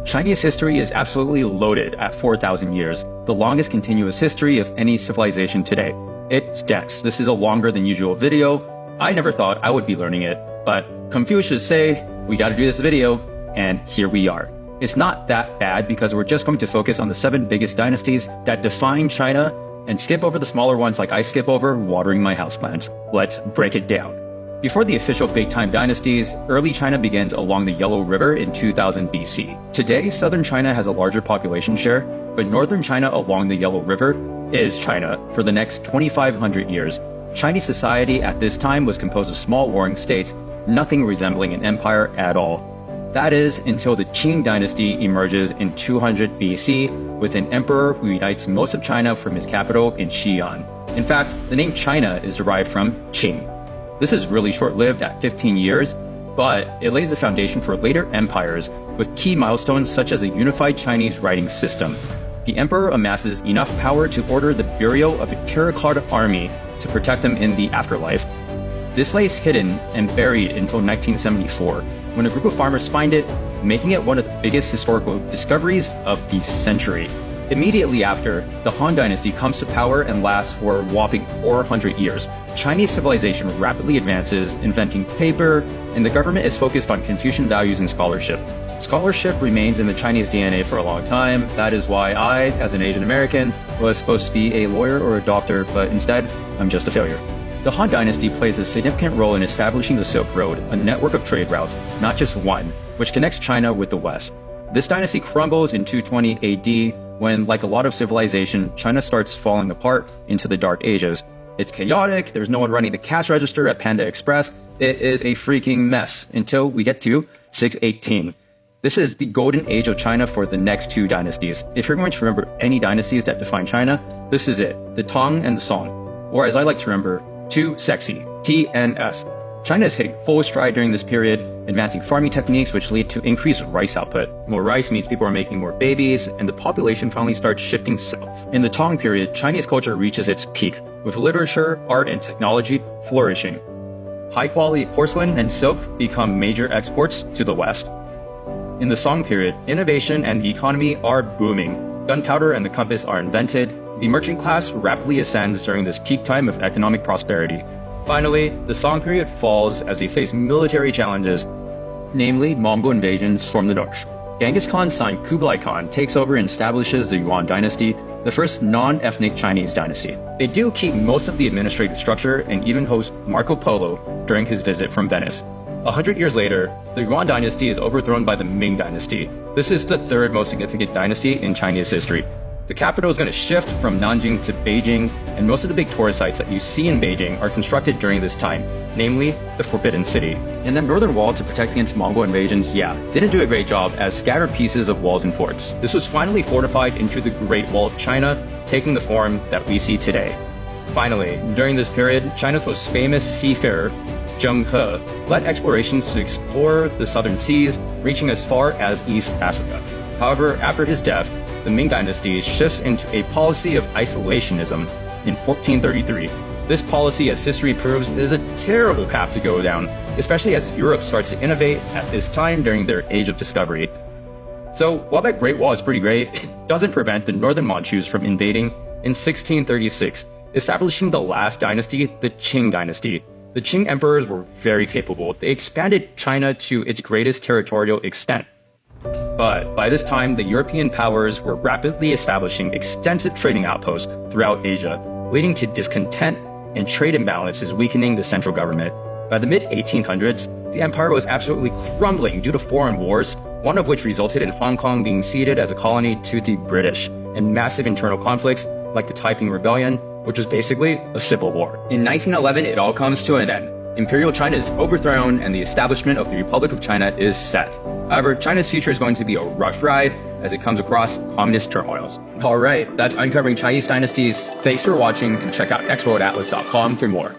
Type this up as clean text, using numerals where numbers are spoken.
Chinese history is absolutely loaded at 4,000 years, the longest continuous history of any civilization today. It's dense. This is a longer than usual video. I never thought I would be learning it, but Confucius say, we gotta do this video, and here we are. It's not that bad because we're just going to focus on the 7 biggest dynasties that define China and skip over the smaller ones like I skip over watering my houseplants. Let's break it down. Before the official big-time dynasties, early China begins along the Yellow River in 2000 BC. Today, southern China has a larger population share, but northern China along the Yellow River is China for the next 2,500 years. Chinese society at this time was composed of small warring states, nothing resembling an empire at all. That is, until the Qing dynasty emerges in 200 BC with an emperor who unites most of China from his capital in Xi'an. In fact, the name China is derived from Qing. This is really short-lived at 15 years, but it lays the foundation for later empires with key milestones such as a unified Chinese writing system. The emperor amasses enough power to order the burial of a terracotta army to protect him in the afterlife. This lays hidden and buried until 1974, when a group of farmers find it, making it one of the biggest historical discoveries of the century. Immediately after, the Han Dynasty comes to power and lasts for a whopping 400 years. Chinese civilization rapidly advances, inventing paper, and the government is focused on Confucian values and scholarship. Scholarship remains in the Chinese DNA for a long time. That is why I, as an Asian American, was supposed to be a lawyer or a doctor, but instead, I'm just a failure. The Han Dynasty plays a significant role in establishing the Silk Road, a network of trade routes, not just one, which connects China with the West. This dynasty crumbles in 220 AD when, like a lot of civilization, China starts falling apart into the Dark Ages. It's chaotic, there's no one running the cash register at Panda Express. It is a freaking mess until we get to 618. This is the golden age of China for the next 2 dynasties. If you're going to remember any dynasties that define China, this is it, the Tang and the Song. Or as I like to remember, too sexy, TNS. China is hitting full stride during this period, advancing farming techniques which lead to increased rice output. More rice means people are making more babies, and the population finally starts shifting south. In the Tang period, Chinese culture reaches its peak, with literature, art, and technology flourishing. High-quality porcelain and silk become major exports to the West. In the Song period, innovation and the economy are booming. Gunpowder and the compass are invented. The merchant class rapidly ascends during this peak time of economic prosperity. Finally, the Song period falls as they face military challenges, namely Mongol invasions from the north. Genghis Khan's son Kublai Khan takes over and establishes the Yuan dynasty, the first non-ethnic Chinese dynasty. They do keep most of the administrative structure and even host Marco Polo during his visit from Venice. 100 years later, the Yuan dynasty is overthrown by the Ming dynasty. This is the 3rd most significant dynasty in Chinese history. The capital is going to shift from Nanjing to Beijing, and most of the big tourist sites that you see in Beijing are constructed during this time, namely the Forbidden City. And the northern wall to protect against Mongol invasions, didn't do a great job as scattered pieces of walls and forts. This was finally fortified into the Great Wall of China, taking the form that we see today. Finally, during this period, China's most famous seafarer, Zheng He, led explorations to explore the southern seas, reaching as far as East Africa. However, after his death, the Ming dynasty shifts into a policy of isolationism in 1433. This policy, as history proves, is a terrible path to go down, especially as Europe starts to innovate at this time during their age of discovery. So, while that Great Wall is pretty great, it doesn't prevent the northern Manchus from invading in 1636, establishing the last dynasty, the Qing dynasty. The Qing emperors were very capable. They expanded China to its greatest territorial extent. But by this time, the European powers were rapidly establishing extensive trading outposts throughout Asia, leading to discontent and trade imbalances weakening the central government. By the mid-1800s, the empire was absolutely crumbling due to foreign wars, one of which resulted in Hong Kong being ceded as a colony to the British, and massive internal conflicts like the Taiping Rebellion, which was basically a civil war. In 1911, it all comes to an end. Imperial China is overthrown and the establishment of the Republic of China is set. However, China's future is going to be a rough ride as it comes across communist turmoils. Alright, that's uncovering Chinese dynasties. Thanks for watching and check out expoatlas.com for more.